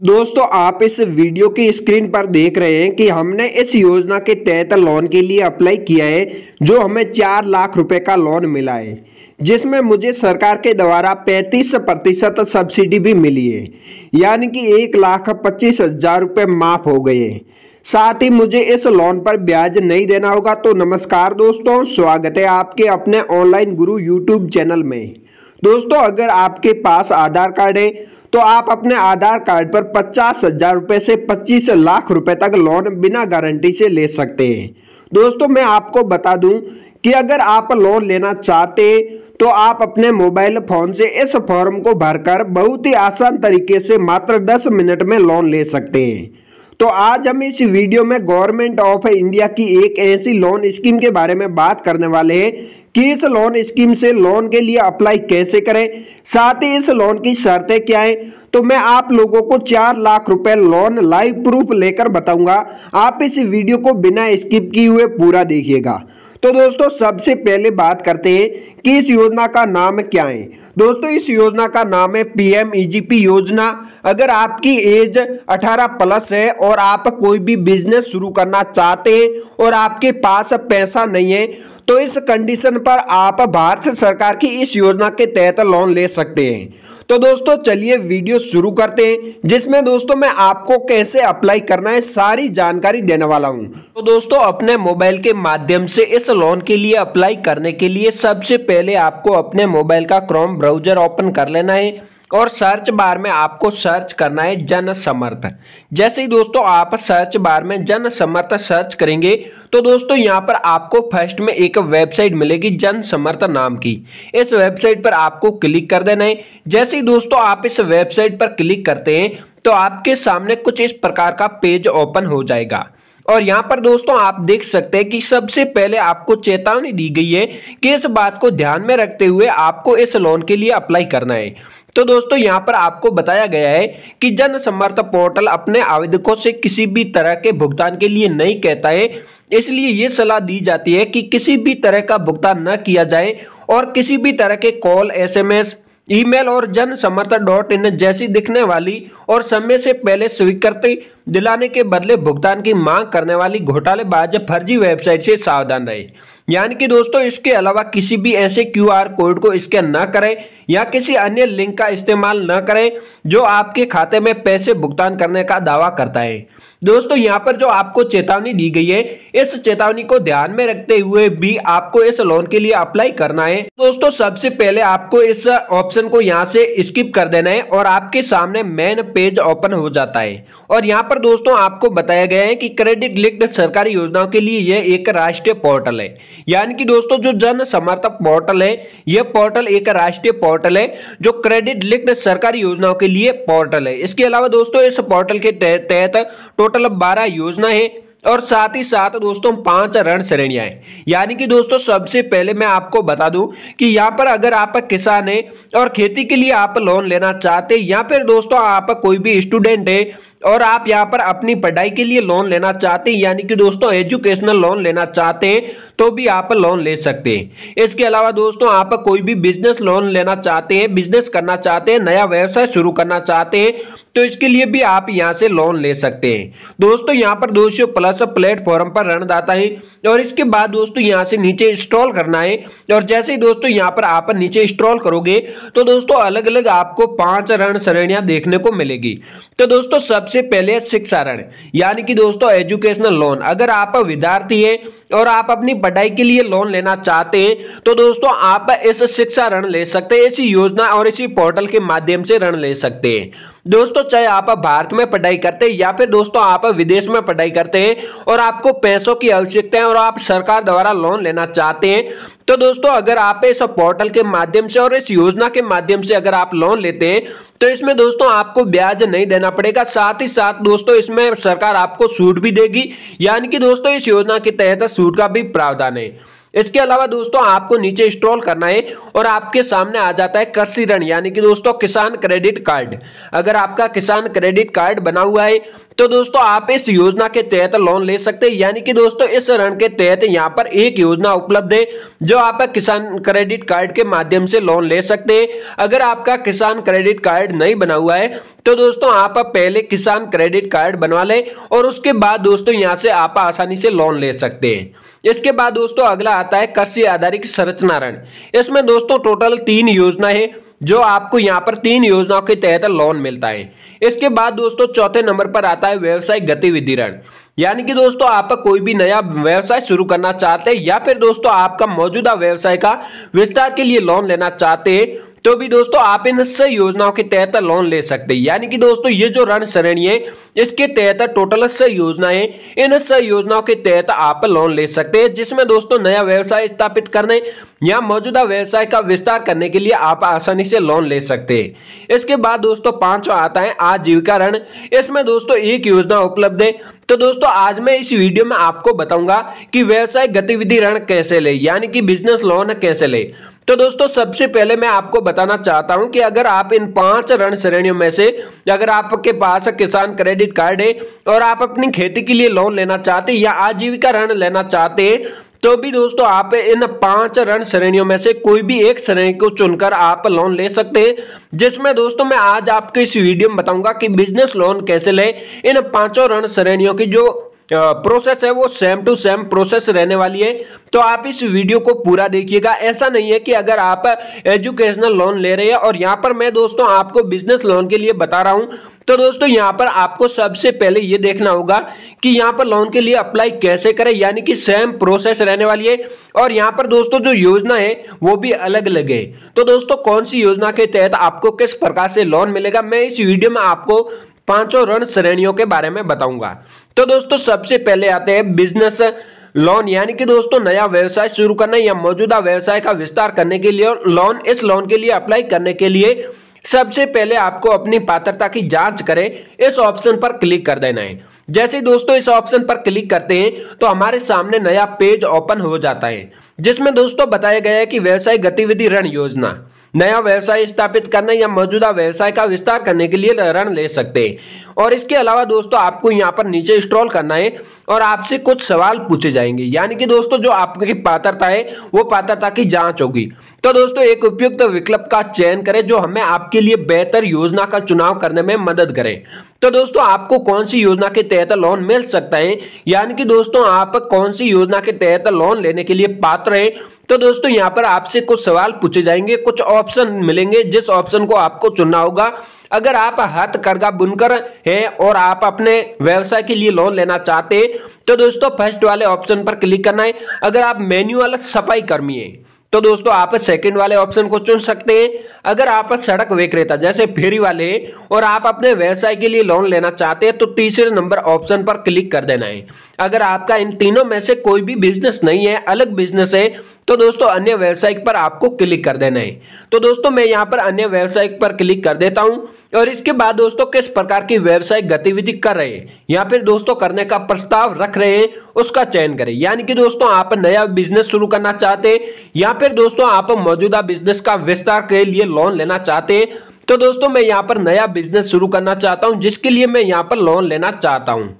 दोस्तों आप इस वीडियो की स्क्रीन पर देख रहे हैं कि हमने इस योजना के तहत लोन के लिए अप्लाई किया है जो हमें 4 लाख रुपए का लोन मिला है, जिसमें मुझे सरकार के द्वारा 35% सब्सिडी भी मिली है, यानी कि 1,25,000 रुपये माफ हो गए हैं। साथ ही मुझे इस लोन पर ब्याज नहीं देना होगा। तो नमस्कार दोस्तों, स्वागत है आपके अपने ऑनलाइन गुरु यूट्यूब चैनल में। दोस्तों अगर आपके पास आधार कार्ड है तो आप अपने आधार कार्ड पर 50,000 रुपये से 25 लाख रुपए तक लोन बिना गारंटी से ले सकते हैं। दोस्तों मैं आपको बता दूं कि अगर आप लोन लेना चाहते हैं तो आप अपने मोबाइल फोन से इस फॉर्म को भरकर बहुत ही आसान तरीके से मात्र 10 मिनट में लोन ले सकते हैं। तो आज हम इस वीडियो में गवर्नमेंट ऑफ इंडिया की एक ऐसी लोन स्कीम के बारे में बात करने वाले हैं कि इस लोन स्कीम से लोन के लिए अप्लाई कैसे करें, साथ ही इस लोन की शर्तें क्या हैं। तो मैं आप लोगों को 4 लाख रुपए लोन लाइव प्रूफ लेकर बताऊंगा। आप इस वीडियो को बिना स्किप किए हुए पूरा देखिएगा। तो दोस्तों सबसे पहले बात करते हैं कि इस योजना का नाम क्या है। दोस्तों इस योजना का नाम है PMEGP योजना। अगर आपकी एज 18 प्लस है और आप कोई भी बिजनेस शुरू करना चाहते हैं और आपके पास पैसा नहीं है तो इस कंडीशन पर आप भारत सरकार की इस योजना के तहत लोन ले सकते हैं। तो दोस्तों चलिए वीडियो शुरू करते हैं, जिसमें दोस्तों मैं आपको कैसे अप्लाई करना है सारी जानकारी देने वाला हूं। तो दोस्तों अपने मोबाइल के माध्यम से इस लोन के लिए अप्लाई करने के लिए सबसे पहले आपको अपने मोबाइल का क्रोम ब्राउजर ओपन कर लेना है और सर्च बार में आपको सर्च करना है जन समर्थ। जैसे ही दोस्तों आप सर्च बार में जन समर्थ सर्च करेंगे तो दोस्तों यहाँ पर आपको फर्स्ट में एक वेबसाइट मिलेगी जन समर्थ नाम की। इस वेबसाइट पर आपको क्लिक कर देना है। जैसे ही दोस्तों आप इस वेबसाइट पर क्लिक करते हैं तो आपके सामने कुछ इस प्रकार का पेज ओपन हो जाएगा और यहाँ पर दोस्तों आप देख सकते हैं कि सबसे पहले आपको चेतावनी दी गई है कि इस बात को ध्यान में रखते हुए आपको इस लोन के लिए अप्लाई करना है। तो दोस्तों यहाँ पर आपको बताया गया है कि जन समर्थ पोर्टल अपने आवेदकों से किसी भी तरह के भुगतान के लिए नहीं कहता है, इसलिए ये सलाह दी जाती है कि किसी भी तरह का भुगतान न किया जाए और किसी भी तरह के कॉल, SMS, ईमेल और जन समर्थ.in जैसी दिखने वाली और समय से पहले स्वीकृति दिलाने के बदले भुगतान की मांग करने वाली घोटालेबाज फर्जी वेबसाइट से सावधान रहे। यानी कि दोस्तों इसके अलावा किसी भी ऐसे QR कोड को स्कैन न करें या किसी अन्य लिंक का इस्तेमाल न करें जो आपके खाते में पैसे भुगतान करने का दावा करता है। दोस्तों यहाँ पर जो आपको चेतावनी दी गई है इस चेतावनी को ध्यान में रखते हुए भी आपको इस लोन के लिए अप्लाई करना है। दोस्तों सबसे पहले आपको इस ऑप्शन को यहाँ से स्किप कर देना है और आपके सामने मेन पेज ओपन हो जाता है और यहाँ पर दोस्तों आपको बताया गया है कि क्रेडिट लिंक्ड सरकारी योजनाओं के लिए यह एक राष्ट्रीय पोर्टल है। यानी कि दोस्तों जो जन समर्थ पोर्टल है यह पोर्टल एक राष्ट्रीय पोर्टल है जो क्रेडिट लिंक्ड सरकारी योजनाओं के लिए पोर्टल है। इसके अलावा दोस्तों इस पोर्टल के तहत टोटल 12 योजना है और साथ ही साथ दोस्तों 5 ऋण श्रेणियां हैं। यानी कि दोस्तों सबसे पहले मैं आपको बता दूं कि यहाँ पर अगर आप किसान हैं और खेती के लिए आप लोन लेना चाहते हैं या फिर दोस्तों आप कोई भी स्टूडेंट है और आप यहाँ पर अपनी पढ़ाई के लिए लोन लेना चाहते हैं यानी कि दोस्तों एजुकेशनल लोन लेना चाहते हैं तो भी आप लोन ले सकते हैं। इसके अलावा दोस्तों आप कोई भी बिजनेस लोन लेना चाहते हैं, बिजनेस करना चाहते हैं, नया व्यवसाय शुरू करना चाहते हैं तो इसके लिए भी आप यहां से लोन ले सकते हैं। दोस्तों यहां पर 200 प्लस प्लेटफॉर्म पर ऋणदाता है और इसके बाद दोस्तों यहां से नीचे स्क्रॉल करना है और जैसे ही दोस्तों यहां पर आप नीचे स्क्रॉल करोगे तो दोस्तों अलग अलग आपको 5 ऋण श्रेणियां देखने को मिलेगी। तो दोस्तों सबसे पहले शिक्षा ऋण यानी कि दोस्तों एजुकेशनल लोन। अगर आप विद्यार्थी हैं और आप अपनी पढ़ाई के लिए लोन लेना चाहते हैं तो दोस्तों आप इस शिक्षा ऋण ले सकते हैं। इसी योजना और इसी पोर्टल के माध्यम से ऋण ले सकते हैं। दोस्तों चाहे आप भारत में पढ़ाई करते हैं या फिर दोस्तों आप विदेश में पढ़ाई करते हैं और आपको पैसों की आवश्यकता है और आप सरकार द्वारा लोन लेना चाहते हैं तो दोस्तों अगर आप इस पोर्टल के माध्यम से और इस योजना के माध्यम से अगर आप लोन लेते हैं तो इसमें दोस्तों आपको ब्याज नहीं देना पड़ेगा। साथ ही साथ दोस्तों इसमें सरकार आपको छूट भी देगी, यानी कि दोस्तों इस योजना के तहत छूट का भी प्रावधान है। इसके अलावा दोस्तों आपको नीचे स्क्रॉल करना है और आपके सामने आ जाता है कृषि ऋण यानी कि दोस्तों किसान क्रेडिट कार्ड। अगर आपका किसान क्रेडिट कार्ड बना हुआ है तो दोस्तों आप इस योजना के तहत लोन ले सकते हैं। यानी कि दोस्तों इस ऋण के तहत यहाँ पर एक योजना उपलब्ध है जो आप किसान क्रेडिट कार्ड के माध्यम से लोन ले सकते हैं। अगर आपका किसान क्रेडिट कार्ड नहीं बना हुआ है तो दोस्तों आप पहले किसान क्रेडिट कार्ड बनवा लें और उसके बाद दोस्तों यहाँ से आप आसानी से लोन ले सकते हैं। इसके बाद दोस्तों अगला आता है कृषि आधारित संरचना ऋण। इसमें दोस्तों टोटल 3 योजना है जो आपको यहाँ पर 3 योजनाओं के तहत लोन मिलता है। इसके बाद दोस्तों चौथे नंबर पर आता है व्यवसायिक गतिविधि ऋण। यानी कि दोस्तों आप कोई भी नया व्यवसाय शुरू करना चाहते हैं या फिर दोस्तों आपका मौजूदा व्यवसाय का विस्तार के लिए लोन लेना चाहते हैं तो भी दोस्तों आप इन 6 योजनाओं के तहत लोन ले सकते हैं। यानी कि दोस्तों ये जो ऋण श्रेणी है इसके तहत टोटल 6 योजनाएं, इन 6 योजनाओं के तहत आप लोन ले सकते हैं, जिसमें दोस्तों नया व्यवसाय स्थापित करने या मौजूदा व्यवसाय का विस्तार करने के लिए आप आसानी से लोन ले सकते हैं। इसके बाद दोस्तों 5वां आता है आजीविका ऋण। इसमें दोस्तों एक योजना उपलब्ध है। तो दोस्तों आज मैं इस वीडियो में आपको बताऊंगा कि व्यवसाय गतिविधि ऋण कैसे ले, यानी कि बिजनेस लोन कैसे ले। तो दोस्तों सबसे पहले मैं आपको बताना चाहता हूं कि अगर आप इन 5 ऋण श्रेणियों में से अगर आपके पास किसान क्रेडिट कार्ड है और आप अपनी खेती के लिए लोन लेना चाहते हैं या आजीविका ऋण लेना चाहते हैं तो भी दोस्तों आप इन 5 ऋण श्रेणियों में से कोई भी एक श्रेणी को चुनकर आप लोन ले सकते हैं, जिसमें दोस्तों मैं आज आपको इस वीडियो में बताऊंगा कि बिजनेस लोन कैसे ले। इन 5 ऋण श्रेणियों की जो प्रोसेस है वो सेम टू सेम प्रोसेस रहने वाली है, तो आप इस वीडियो को पूरा देखिएगा। ऐसा नहीं है कि अगर आप एजुकेशनल लोन ले रहे हैं और यहाँ पर मैं दोस्तों आपको बिजनेस लोन के लिए बता रहा हूँ, तो दोस्तों यहाँ पर आपको सबसे पहले ये देखना होगा कि यहाँ पर लोन के लिए अप्लाई कैसे करें, यानी कि सेम प्रोसेस रहने वाली है और यहाँ पर दोस्तों जो योजना है वो भी अलग अलग है। तो दोस्तों कौन सी योजना के तहत आपको किस प्रकार से लोन मिलेगा मैं इस वीडियो में आपको 5 ऋण श्रेणियों के बारे में बताऊंगा। तो दोस्तों सबसे पहले आते हैं बिजनेस लोन, यानी कि दोस्तों नया व्यवसाय शुरू करना या मौजूदा व्यवसाय का विस्तार करने के लिए लोन। इस लोन के लिए अप्लाई करने के लिए सबसे पहले आपको अपनी पात्रता की जांच करें, इस ऑप्शन पर क्लिक कर देना है। जैसे दोस्तों इस ऑप्शन पर क्लिक करते हैं तो हमारे सामने नया पेज ओपन हो जाता है, जिसमें दोस्तों बताया गया है कि व्यवसाय गतिविधि ऋण योजना, नया व्यवसाय स्थापित करने या मौजूदा व्यवसाय का विस्तार करने के लिए ऋण ले सकते हैं। और इसके अलावा दोस्तों आपको यहाँ पर नीचे स्क्रॉल करना है और आपसे कुछ सवाल पूछे जाएंगे, यानी कि दोस्तों जो आपकी पात्रता है वो पात्रता की जांच होगी। तो दोस्तों एक उपयुक्त विकल्प का चयन करें जो हमें आपके लिए बेहतर योजना का चुनाव करने में मदद करे। तो दोस्तों आपको कौन सी योजना के तहत लोन मिल सकता है, यानी कि दोस्तों आप कौन सी योजना के तहत लोन लेने के लिए पात्र हैं। तो दोस्तों यहाँ पर आपसे कुछ सवाल पूछे जाएंगे, कुछ ऑप्शन मिलेंगे जिस ऑप्शन को आपको चुनना होगा। अगर आप हथकरघा बुनकर हैं और आप अपने व्यवसाय के लिए लोन लेना चाहते हैं तो दोस्तों फर्स्ट वाले ऑप्शन पर क्लिक करना है। अगर आप मैन्युअल सफाई कर्मी हैं तो दोस्तों आप सेकंड वाले ऑप्शन को चुन सकते हैं। अगर आप सड़क विक्रेता जैसे फेरी वाले और आप अपने व्यवसाय के लिए लोन लेना चाहते हैं तो तीसरे नंबर ऑप्शन पर क्लिक कर देना है। अगर आपका इन तीनों में से कोई भी बिजनेस नहीं है, अलग बिजनेस है, तो दोस्तों अन्य व्यवसायिक पर आपको क्लिक कर देना है। तो दोस्तों मैं यहाँ पर अन्य व्यवसायिक पर क्लिक कर देता हूँ और इसके बाद दोस्तों किस प्रकार की व्यवसायिक गतिविधि कर रहे हैं या फिर दोस्तों करने का प्रस्ताव रख रहे हैं उसका चयन करें। यानी कि दोस्तों आप नया बिजनेस शुरू करना चाहते हैं या फिर दोस्तों आप मौजूदा बिजनेस का विस्तार के लिए लोन लेना चाहते हैं। तो दोस्तों मैं यहाँ पर नया बिजनेस शुरू करना चाहता हूँ, जिसके लिए मैं यहाँ पर लोन लेना चाहता हूँ।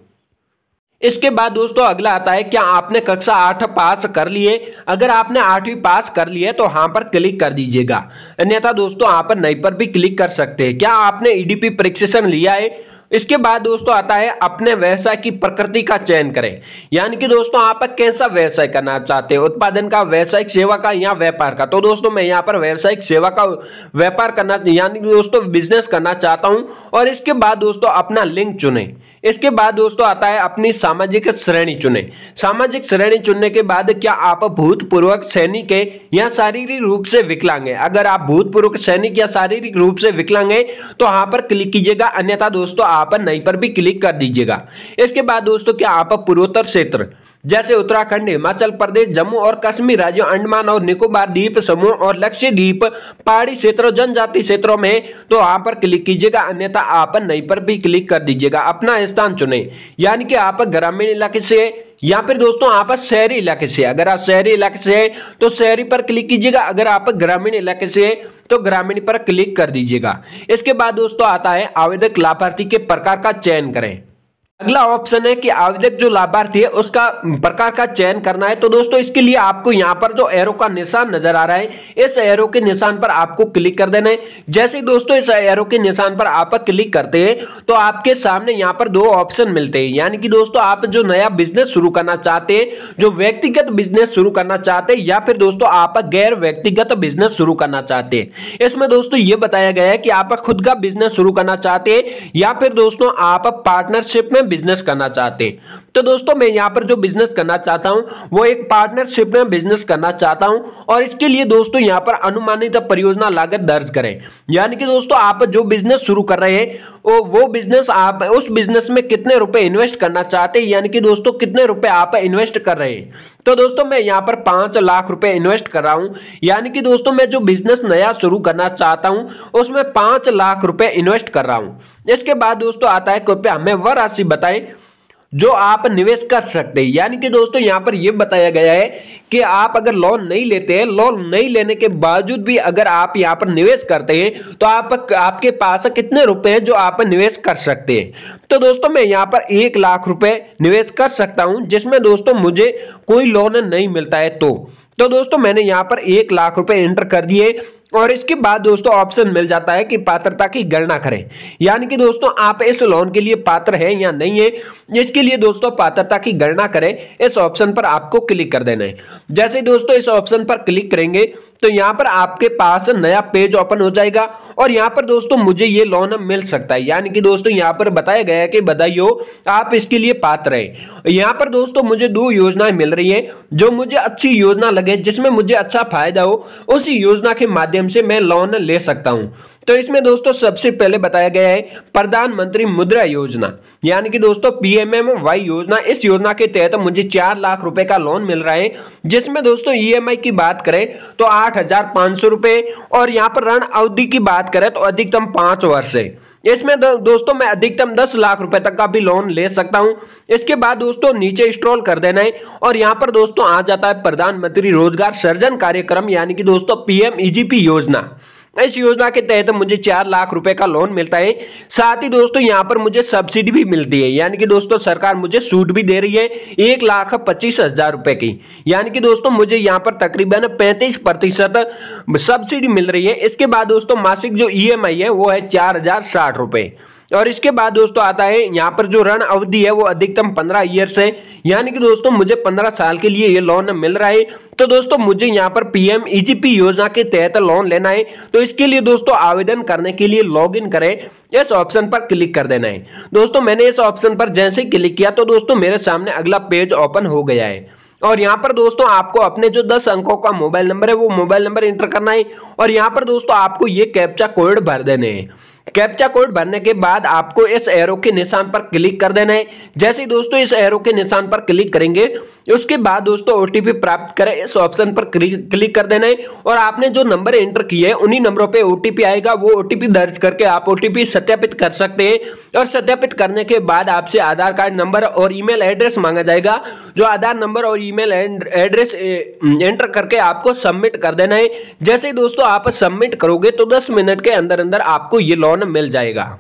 इसके बाद दोस्तों अगला आता है क्या आपने कक्षा 8 पास कर लिए। अगर आपने 8वीं पास कर ली है तो हाँ पर क्लिक कर दीजिएगा, अन्यथा दोस्तों आप नई पर भी क्लिक कर सकते हैं। क्या आपने ईडीपी प्रशिक्षण लिया है। इसके बाद दोस्तों आता है अपने व्यवसाय की प्रकृति का चयन करें, यानी कि दोस्तों आप कैसा व्यवसाय करना चाहते हैं, उत्पादन का, व्यावसायिक सेवा का या व्यापार का। तो दोस्तों मैं यहाँ पर व्यावसायिक सेवा का व्यापार करना यानी कि दोस्तों बिजनेस करना चाहता हूँ। और इसके बाद दोस्तों अपना लिंग चुने। इसके बाद दोस्तों आता है अपनी सामाजिक श्रेणी चुने। सामाजिक श्रेणी चुनने के बाद क्या आप भूतपूर्व सैनिक है या शारीरिक रूप से विकलांग है। अगर आप भूतपूर्व सैनिक या शारीरिक रूप से विकलांग है तो यहाँ पर क्लिक कीजिएगा, अन्यथा दोस्तों आप नई पर भी क्लिक कर दीजिएगा। इसके बाद दोस्तों क्या आप पूर्वोत्तर क्षेत्र जैसे उत्तराखंड, हिमाचल प्रदेश, जम्मू और कश्मीर राज्यों, अंडमान और निकोबार द्वीप समूह और लक्षद्वीप पहाड़ी क्षेत्रों, जनजाति क्षेत्रों में तो वहां पर क्लिक कीजिएगा, अन्यथा आप नई पर भी क्लिक कर दीजिएगा। अपना स्थान चुने, यानी कि आप ग्रामीण इलाके से या फिर दोस्तों आप शहरी इलाके से। अगर आप शहरी इलाके से हैं तो शहरी पर क्लिक कीजिएगा, अगर आप ग्रामीण इलाके से हैं तो ग्रामीण पर क्लिक कर दीजिएगा। इसके बाद दोस्तों आता है आवेदक लाभार्थी के प्रकार का चयन करें। अगला ऑप्शन है कि आवेदक जो लाभार्थी है उसका प्रकार का चयन करना है। तो दोस्तों इसके लिए आपको यहाँ पर जो एरो का निशान नजर आ रहा है, इस एरो के निशान पर आपको क्लिक कर देना है। जैसे ही दोस्तों इस एरो के निशान पर आप क्लिक करते हैं तो आपके सामने यहाँ पर दो ऑप्शन मिलते हैं, यानी कि दोस्तों आप जो नया बिजनेस शुरू करना चाहते हैं, जो व्यक्तिगत बिजनेस शुरू करना चाहते हैं, या फिर दोस्तों आप गैर व्यक्तिगत बिजनेस शुरू करना चाहते हैं। इसमें दोस्तों ये बताया गया है कि आप खुद का बिजनेस शुरू करना चाहते हैं या फिर दोस्तों आप पार्टनरशिप में बिजनेस करना चाहते हैं। तो दोस्तों मैं यहां पर जो बिजनेस करना चाहता हूं वो एक पार्टनरशिप में बिजनेस करना चाहता हूं, और इसके लिए दोस्तों यहां पर अनुमानित परियोजना लागत दर्ज करें। यानी कि दोस्तों आप जो बिजनेस शुरू कर रहे हैं वो बिजनेस, आप उस बिजनेस में कितने रुपए इन्वेस्ट करना चाहते हैं, यानी कि दोस्तों कितने रुपए आप इन्वेस्ट कर रहे हैं। तो दोस्तों मैं यहां पर 5 लाख रुपए इन्वेस्ट कर रहा हूं, यानी कि दोस्तों मैं जो बिजनेस नया शुरू करना चाहता हूं उसमें 5 लाख रुपए इन्वेस्ट कर रहा हूं। इसके बाद दोस्तों आता है कृपया हमें वह राशि बताएं जो आप निवेश कर सकते हैं। यानी कि दोस्तों यहां पर यह बताया गया है कि आप अगर लोन नहीं लेते हैं, लोन नहीं लेने के बावजूद भी अगर आप यहां पर निवेश करते हैं तो आपके पास कितने रुपए हैं जो आप निवेश कर सकते हैं। तो दोस्तों मैं यहां पर 1 लाख रुपए निवेश कर सकता हूं, जिसमें दोस्तों मुझे कोई लोन नहीं मिलता है। तो दोस्तों मैंने यहां पर 1 लाख रुपए एंटर कर दिए, और इसके बाद दोस्तों ऑप्शन मिल जाता है कि पात्रता की गणना करें। यानी कि दोस्तों आप इस लोन के लिए पात्र हैं या नहीं है, इसके लिए दोस्तों पात्रता की गणना करें, इस ऑप्शन पर आपको क्लिक कर देना है। जैसे दोस्तों इस ऑप्शन पर क्लिक करेंगे तो यहां पर आपके पास नया पेज ओपन हो जाएगा, और यहां पर दोस्तों मुझे ये लोन मिल सकता है। यानी कि दोस्तों यहां पर बताया गया है कि बधाई हो, आप इसके लिए पात्र हैं। यहां पर दोस्तों मुझे 2 योजनाएं मिल रही हैं, जो मुझे अच्छी योजना लगे, जिसमें मुझे अच्छा फायदा हो, उसी योजना के माध्यम से मैं लोन ले सकता हूं। तो इसमें दोस्तों सबसे पहले बताया गया है प्रधानमंत्री मुद्रा योजना, यानी कि दोस्तों PMMY योजना। इस योजना के तहत मुझे 4 लाख रुपए का लोन मिल रहा है, जिसमें दोस्तों EMI की बात करें तो 8,500 रुपए, और यहां पर ऋण अवधि की बात करें तो अधिकतम 5 वर्ष है। इसमें दोस्तों मैं अधिकतम 10 लाख रुपए तक का भी लोन ले सकता हूं। इसके बाद दोस्तों नीचे स्क्रॉल कर देना है, और यहां पर दोस्तों आ जाता है प्रधानमंत्री रोजगार सृजन कार्यक्रम, यानी कि दोस्तों PMEGP योजना। इस योजना के तहत मुझे 4 लाख रुपए का लोन मिलता है। साथ ही दोस्तों यहां पर मुझे सब्सिडी भी मिलती है, यानी कि दोस्तों सरकार मुझे छूट भी दे रही है 1,25,000 रुपए की। यानी कि दोस्तों मुझे यहां पर तकरीबन 35% सब्सिडी मिल रही है। इसके बाद दोस्तों मासिक जो EMI है वो है 4,060 रुपए। और इसके बाद दोस्तों आता है यहाँ पर जो ऋण अवधि है वो अधिकतम 15 ईयर्स है, यानी कि दोस्तों मुझे 15 साल के लिए ये लोन मिल रहा है। तो दोस्तों मुझे यहाँ पर PMEGP योजना के तहत लोन लेना है, तो इसके लिए दोस्तों आवेदन करने के लिए लॉगिन करें, इस ऑप्शन पर क्लिक कर देना है। दोस्तों मैंने इस ऑप्शन पर जैसे ही क्लिक किया तो दोस्तों मेरे सामने अगला पेज ओपन हो गया है, और यहाँ पर दोस्तों आपको अपने जो 10 अंकों का मोबाइल नंबर है वो मोबाइल नंबर एंटर करना है, और यहाँ पर दोस्तों आपको ये कैप्चा कोड भर देने हैं। कैप्चा कोड भरने के बाद आपको इस एरो के निशान पर क्लिक कर देना है। जैसे ही दोस्तों इस एरो के निशान पर क्लिक करेंगे उसके बाद दोस्तों OTP प्राप्त करें, इस ऑप्शन पर क्लिक कर देना है, और आपने जो नंबर एंटर किए हैं उन्हीं नंबरों पे OTP आएगा। वो OTP दर्ज करके आप OTP सत्यापित कर सकते हैं, और सत्यापित करने के बाद आपसे आधार कार्ड नंबर और ईमेल एड्रेस मांगा जाएगा। जो आधार नंबर और ईमेल एड्रेस एंटर करके आपको सबमिट कर देना है। जैसे ही दोस्तों आप सबमिट करोगे तो 10 मिनट के अंदर अंदर आपको ये लोन मिल जाएगा।